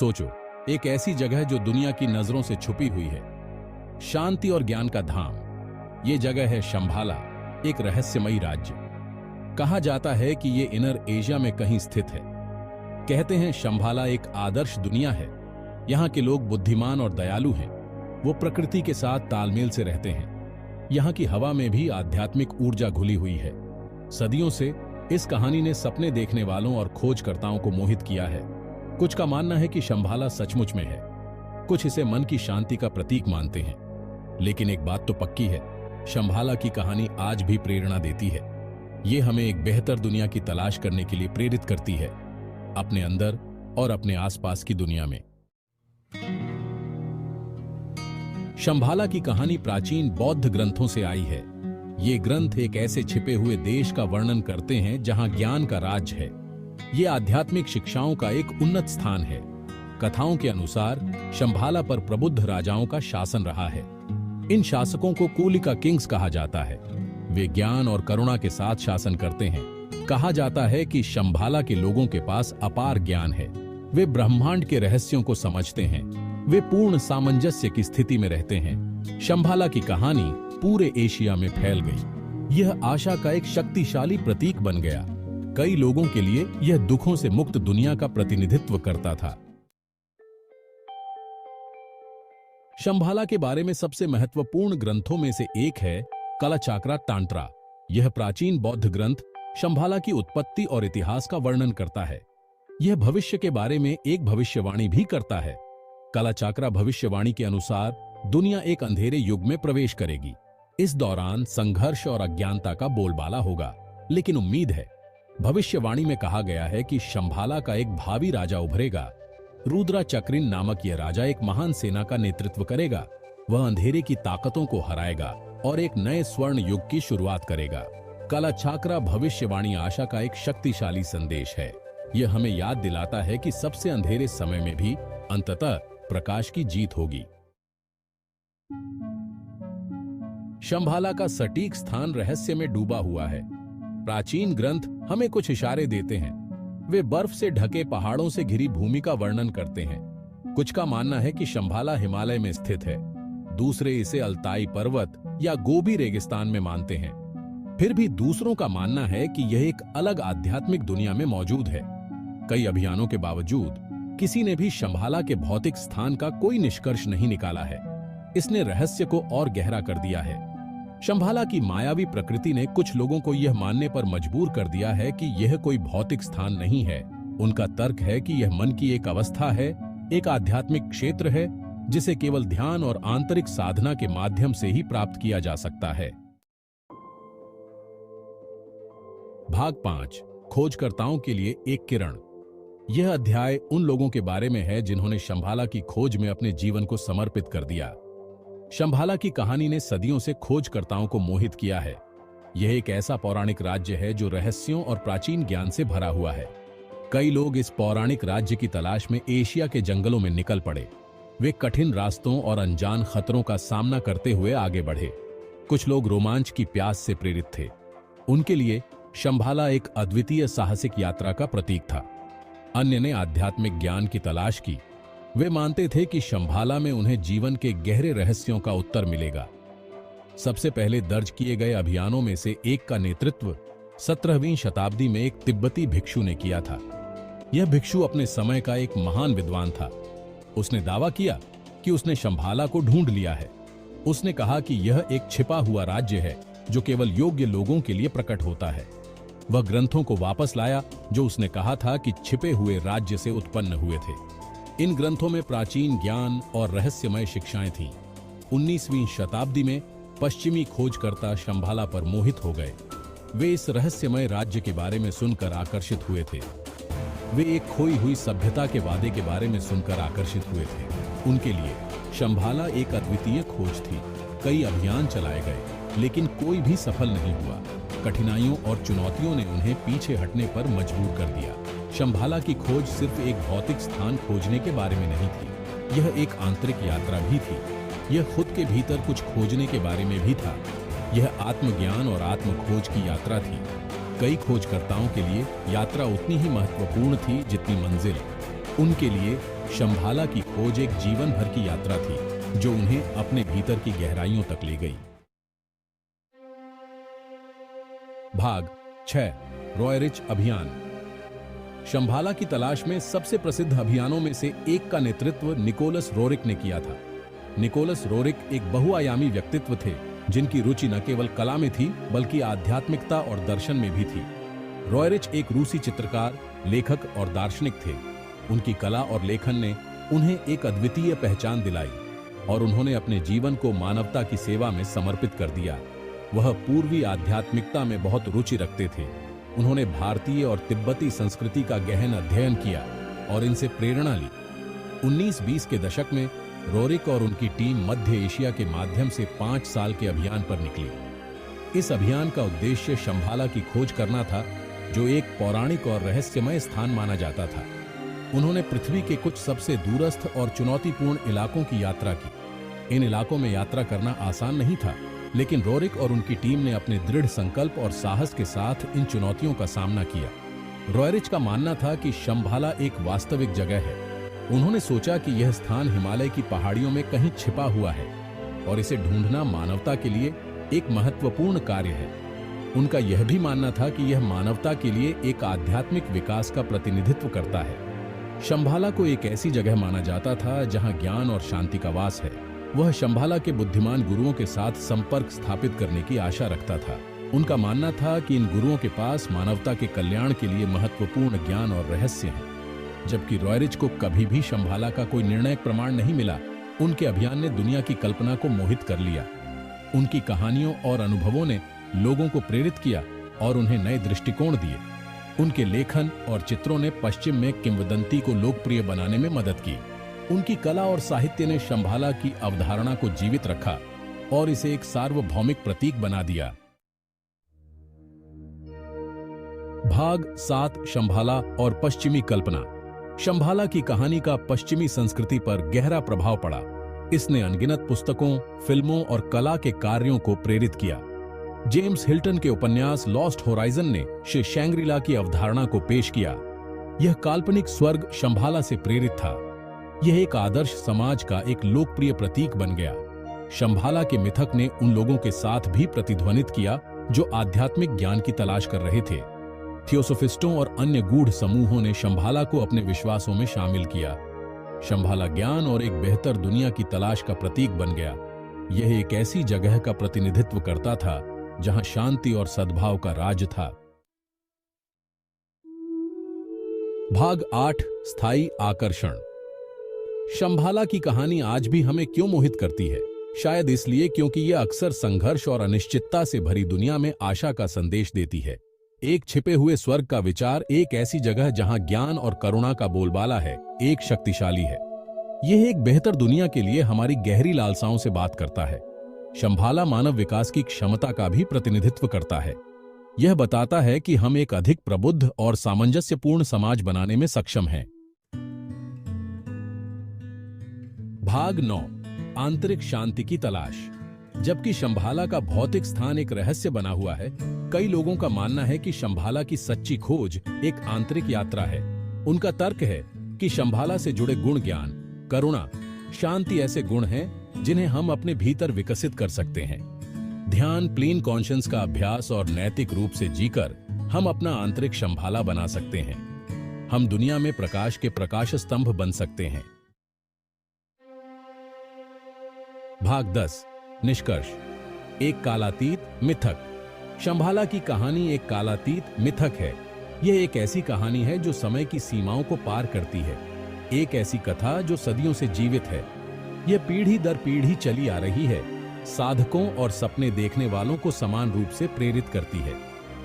सोचो, एक ऐसी जगह जो दुनिया की नजरों से छुपी हुई है, शांति और ज्ञान का धाम। ये जगह है शंभाला, एक रहस्यमयी राज्य। कहा जाता है कि ये इनर एशिया में कहीं स्थित है। कहते हैं शंभाला एक आदर्श दुनिया है। यहाँ के लोग बुद्धिमान और दयालु हैं। वो प्रकृति के साथ तालमेल से रहते हैं। यहाँ की हवा में भी आध्यात्मिक ऊर्जा घुली हुई है। सदियों से इस कहानी ने सपने देखने वालों और खोजकर्ताओं को मोहित किया है। कुछ का मानना है कि शंभाला सचमुच में है, कुछ इसे मन की शांति का प्रतीक मानते हैं। लेकिन एक बात तो पक्की है, शंभाला की कहानी आज भी प्रेरणा देती है। ये हमें एक बेहतर दुनिया की तलाश करने के लिए प्रेरित करती है, अपने अंदर और अपने आसपास की दुनिया में। शंभाला की कहानी प्राचीन बौद्ध ग्रंथों से आई है। ये ग्रंथ एक ऐसे छिपे हुए देश का वर्णन करते हैं जहां ज्ञान का राज है। ये आध्यात्मिक शिक्षाओं का एक उन्नत स्थान है। कथाओं के अनुसार शंभाला पर प्रबुद्ध राजाओं का शासन रहा है। इन शासकों को कूलिका किंग्स कहा जाता है। वे ज्ञान और करुणा के साथ शासन करते हैं। कहा जाता है कि शंभाला के लोगों के पास अपार ज्ञान है। वे ब्रह्मांड के रहस्यों को समझते हैं। वे पूर्ण सामंजस्य की स्थिति में रहते हैं। शंभाला की कहानी पूरे एशिया में फैल गई। यह आशा का एक शक्तिशाली प्रतीक बन गया। कई लोगों के लिए यह दुखों से मुक्त दुनिया का प्रतिनिधित्व करता था। शंभाला के बारे में सबसे महत्वपूर्ण ग्रंथों में से एक है कालाचाक्रा तांत्रा। यह प्राचीन बौद्ध ग्रंथ शंभाला की उत्पत्ति और इतिहास का वर्णन करता है। यह भविष्य के बारे में एक भविष्यवाणी भी करता है। कालाचाक्रा भविष्यवाणी के अनुसार दुनिया एक अंधेरे युग में प्रवेश करेगी। इस दौरान संघर्ष और अज्ञानता का बोलबाला होगा। लेकिन उम्मीद है। भविष्यवाणी में कहा गया है कि शंभाला का एक भावी राजा उभरेगा। रुद्रा चक्रिन नामक यह राजा एक महान सेना का नेतृत्व करेगा। वह अंधेरे की ताकतों को हराएगा और एक नए स्वर्ण युग की शुरुआत करेगा। कालाचाक्रा भविष्यवाणी आशा का एक शक्तिशाली संदेश है। यह हमें याद दिलाता है कि सबसे अंधेरे समय में भी अंततः प्रकाश की जीत होगी। शंभाला का सटीक स्थान रहस्य में डूबा हुआ है। प्राचीन ग्रंथ हमें कुछ इशारे देते हैं। वे बर्फ से ढके पहाड़ों से घिरी भूमि का वर्णन करते हैं। कुछ का मानना है कि शंभाला हिमालय में स्थित है। दूसरे इसे अल्ताई पर्वत या गोबी रेगिस्तान में मानते हैं। फिर भी दूसरों का मानना है कि यह एक अलग आध्यात्मिक दुनिया में मौजूद है। कई अभियानों के बावजूद किसी ने भी शंभाला के भौतिक स्थान का कोई निष्कर्ष नहीं निकाला है। इसने रहस्य को और गहरा कर दिया है। शंभाला की मायावी प्रकृति ने कुछ लोगों को यह मानने पर मजबूर कर दिया है कि यह कोई भौतिक स्थान नहीं है। उनका तर्क है कि यह मन की एक अवस्था है, एक आध्यात्मिक क्षेत्र है जिसे केवल ध्यान और आंतरिक साधना के माध्यम से ही प्राप्त किया जा सकता है। भाग 5, खोजकर्ताओं के लिए एक किरण। यह अध्याय उन लोगों के बारे में है जिन्होंने शंभाला की खोज में अपने जीवन को समर्पित कर दिया। शंभाला की कहानी ने सदियों से खोजकर्ताओं को मोहित किया है। यह एक ऐसा पौराणिक राज्य है जो रहस्यों और प्राचीन ज्ञान से भरा हुआ है। कई लोग इस पौराणिक राज्य की तलाश में एशिया के जंगलों में निकल पड़े। वे कठिन रास्तों और अनजान खतरों का सामना करते हुए आगे बढ़े। कुछ लोग रोमांच की प्यास से प्रेरित थे। उनके लिए शंभाला एक अद्वितीय साहसिक यात्रा का प्रतीक था। अन्य ने आध्यात्मिक ज्ञान की तलाश की। वे मानते थे कि शंभाला में उन्हें जीवन के गहरे रहस्यों का उत्तर मिलेगा। सबसे पहले दर्ज किए गए अभियानों में से एक का नेतृत्व 17वीं शताब्दी में एक तिब्बती भिक्षु ने किया था। यह भिक्षु अपने समय का एक महान विद्वान था। उसने दावा किया कि उसने शंभाला को ढूंढ लिया है। उसने कहा कि यह एक छिपा हुआ राज्य है जो केवल योग्य लोगों के लिए प्रकट होता है। वह ग्रंथों को वापस लाया जो उसने कहा था कि छिपे हुए राज्य से उत्पन्न हुए थे। इन ग्रंथों में प्राचीन ज्ञान और रहस्यमय शिक्षाएं थीं। 19वीं शताब्दी में पश्चिमी खोजकर्ता शंभाला पर मोहित हो गए। वे इस रहस्यमय राज्य के बारे में सुनकर आकर्षित हुए थे। वे एक खोई हुई सभ्यता के वादे के बारे में सुनकर आकर्षित हुए थे। उनके लिए शंभाला एक अद्वितीय खोज थी। कई अभियान चलाए गए लेकिन कोई भी सफल नहीं हुआ। कठिनाइयों और चुनौतियों ने उन्हें पीछे हटने पर मजबूर कर दिया। शंभाला की खोज सिर्फ एक भौतिक स्थान खोजने के बारे में नहीं थी, यह एक आंतरिक यात्रा भी थी। यह खुद के भीतर कुछ खोजने के बारे में भी था। यह आत्मज्ञान और आत्मखोज की यात्रा थी। कई खोजकर्ताओं के लिए यात्रा उतनी ही महत्वपूर्ण थी जितनी मंजिल। उनके लिए शंभाला की खोज एक जीवन भर की यात्रा थी जो उन्हें अपने भीतर की गहराइयों तक ले गई। भाग 6 रॉयरिच अभियान। शंभाला की तलाश में सबसे प्रसिद्ध अभियानों में से एक का नेतृत्व निकोलस रोरिक ने किया था। निकोलस रोरिक एक बहुआयामी व्यक्तित्व थे जिनकी रुचि न केवल कला में थी बल्कि आध्यात्मिकता और दर्शन में भी थी। रॉयरिच एक रूसी चित्रकार, लेखक और दार्शनिक थे। उनकी कला और लेखन ने उन्हें एक अद्वितीय पहचान दिलाई और उन्होंने अपने जीवन को मानवता की सेवा में समर्पित कर दिया। वह पूर्वी आध्यात्मिकता में बहुत रुचि रखते थे। उन्होंने भारतीय और तिब्बती संस्कृति का गहन अध्ययन किया और इनसे प्रेरणा ली। 1920 के दशक में रोरिक और उनकी टीम मध्य एशिया के माध्यम से 5 साल के अभियान पर निकली। इस अभियान का उद्देश्य शंभाला की खोज करना था, जो एक पौराणिक और रहस्यमय स्थान माना जाता था। उन्होंने पृथ्वी के कुछ सबसे दूरस्थ और चुनौतीपूर्ण इलाकों की यात्रा की। इन इलाकों में यात्रा करना आसान नहीं था, लेकिन रोरिक और उनकी टीम ने अपने दृढ़ संकल्प और साहस के साथ इन चुनौतियों का सामना किया। रॉयरिच का मानना था कि शंभाला एक वास्तविक जगह है। उन्होंने सोचा कि यह स्थान हिमालय की पहाड़ियों में कहीं छिपा हुआ है और इसे ढूंढना मानवता के लिए एक महत्वपूर्ण कार्य है। उनका यह भी मानना था कि यह मानवता के लिए एक आध्यात्मिक विकास का प्रतिनिधित्व करता है। शंभाला को एक ऐसी जगह माना जाता था जहां ज्ञान और शांति का वास है। वह शंभाला के बुद्धिमान गुरुओं के साथ संपर्क स्थापित करने की आशा रखता था। उनका मानना था कि इन गुरुओं के पास मानवता के कल्याण के लिए महत्वपूर्ण ज्ञान और रहस्य हैं। जबकि रॉयरिच को कभी भी शंभाला का कोई निर्णायक प्रमाण नहीं मिला, उनके अभियान ने दुनिया की कल्पना को मोहित कर लिया। उनकी कहानियों और अनुभवों ने लोगों को प्रेरित किया और उन्हें नए दृष्टिकोण दिए। उनके लेखन और चित्रों ने पश्चिम में किंवदंती को लोकप्रिय बनाने में मदद की। उनकी कला और साहित्य ने शंभाला की अवधारणा को जीवित रखा और इसे एक सार्वभौमिक प्रतीक बना दिया। भाग 7 शंभाला और पश्चिमी कल्पना। शंभाला की कहानी का पश्चिमी संस्कृति पर गहरा प्रभाव पड़ा। इसने अनगिनत पुस्तकों, फिल्मों और कला के कार्यों को प्रेरित किया। जेम्स हिल्टन के उपन्यास लॉस्ट होराइजन ने श्री शैंग्रीला की अवधारणा को पेश किया। यह काल्पनिक स्वर्ग शंभाला से प्रेरित था। यह एक आदर्श समाज का एक लोकप्रिय प्रतीक बन गया। शंभाला के मिथक ने उन लोगों के साथ भी प्रतिध्वनित किया जो आध्यात्मिक ज्ञान की तलाश कर रहे थे। थियोसोफिस्टों और अन्य गूढ़ समूहों ने शंभाला को अपने विश्वासों में शामिल किया। शंभाला ज्ञान और एक बेहतर दुनिया की तलाश का प्रतीक बन गया। यह एक ऐसी जगह का प्रतिनिधित्व करता था जहां शांति और सद्भाव का राज था। भाग 8 स्थायी आकर्षण। शंभाला की कहानी आज भी हमें क्यों मोहित करती है? शायद इसलिए क्योंकि यह अक्सर संघर्ष और अनिश्चितता से भरी दुनिया में आशा का संदेश देती है। एक छिपे हुए स्वर्ग का विचार, एक ऐसी जगह जहां ज्ञान और करुणा का बोलबाला है, एक शक्तिशाली है। यह एक बेहतर दुनिया के लिए हमारी गहरी लालसाओं से बात करता है। शंभाला मानव विकास की क्षमता का भी प्रतिनिधित्व करता है। यह बताता है कि हम एक अधिक प्रबुद्ध और सामंजस्यपूर्ण समाज बनाने में सक्षम हैं। भाग 9 आंतरिक शांति की तलाश। जबकि शंभाला का भौतिक स्थान एक रहस्य बना हुआ है, कई लोगों का मानना है कि शंभाला की सच्ची खोज एक आंतरिक यात्रा है। उनका तर्क है कि शंभाला से जुड़े गुण ज्ञान, करुणा, शांति ऐसे गुण हैं जिन्हें हम अपने भीतर विकसित कर सकते हैं। ध्यान, क्लीन कॉन्शियंस का अभ्यास और नैतिक रूप से जीकर हम अपना आंतरिक शंभाला बना सकते हैं। हम दुनिया में प्रकाश के प्रकाश स्तंभ बन सकते हैं। भाग 10 निष्कर्ष। एक कालातीत मिथक। शंभाला की कहानी एक कालातीत मिथक है। यह एक ऐसी कहानी है जो समय की सीमाओं को पार करती है। एक ऐसी कथा जो सदियों से जीवित है। यह पीढ़ी दर पीढ़ी चली आ रही है। साधकों और सपने देखने वालों को समान रूप से प्रेरित करती है।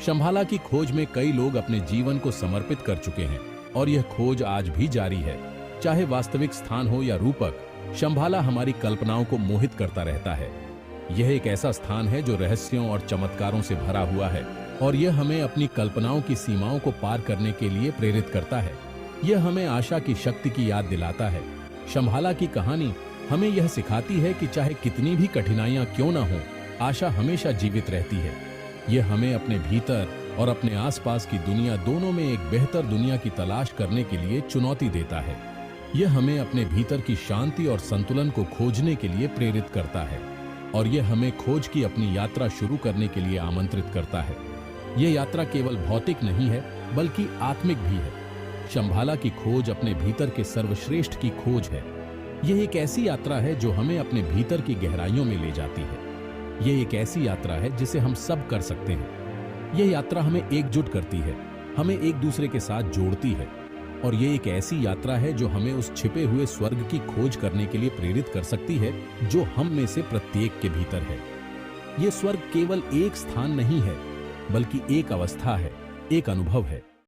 शंभाला की खोज में कई लोग अपने जीवन को समर्पित कर चुके हैं और यह खोज आज भी जारी है। चाहे वास्तविक स्थान हो या रूपक, शंभाला हमारी कल्पनाओं को मोहित करता रहता है। यह एक ऐसा स्थान है जो रहस्यों और चमत्कारों से भरा हुआ है और यह हमें अपनी कल्पनाओं की सीमाओं को पार करने के लिए प्रेरित करता है। यह हमें आशा की शक्ति की याद दिलाता है। शंभाला की कहानी हमें यह सिखाती है कि चाहे कितनी भी कठिनाइयां क्यों ना हो, आशा हमेशा जीवित रहती है। यह हमें अपने भीतर और अपने आसपास की दुनिया दोनों में एक बेहतर दुनिया की तलाश करने के लिए चुनौती देता है। यह हमें अपने भीतर की शांति और संतुलन को खोजने के लिए प्रेरित करता है और यह हमें खोज की अपनी यात्रा शुरू करने के लिए आमंत्रित करता है। यह यात्रा केवल भौतिक नहीं है बल्कि आत्मिक भी है। शंभाला की खोज अपने भीतर के सर्वश्रेष्ठ की खोज है। यह एक ऐसी यात्रा है जो हमें अपने भीतर की गहराइयों में ले जाती है। यह एक ऐसी यात्रा है जिसे हम सब कर सकते हैं। यह यात्रा हमें एकजुट करती है, हमें एक दूसरे के साथ जोड़ती है और यह एक ऐसी यात्रा है जो हमें उस छिपे हुए स्वर्ग की खोज करने के लिए प्रेरित कर सकती है जो हम में से प्रत्येक के भीतर है। यह स्वर्ग केवल एक स्थान नहीं है बल्कि एक अवस्था है, एक अनुभव है।